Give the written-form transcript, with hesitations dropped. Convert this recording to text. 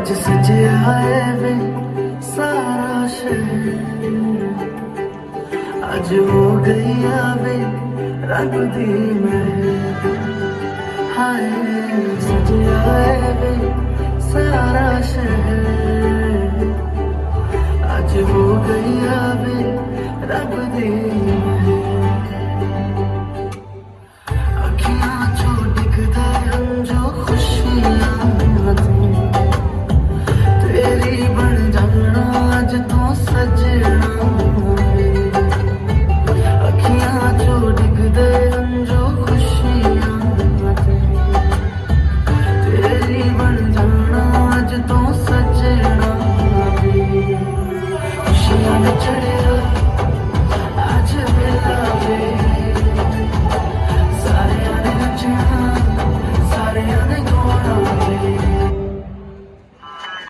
अज सजया है वे सारा शहर, अज हो गई आवे रब दी महर। हाय सजया है वे सारा शहर, अज हो गई आवे रब दी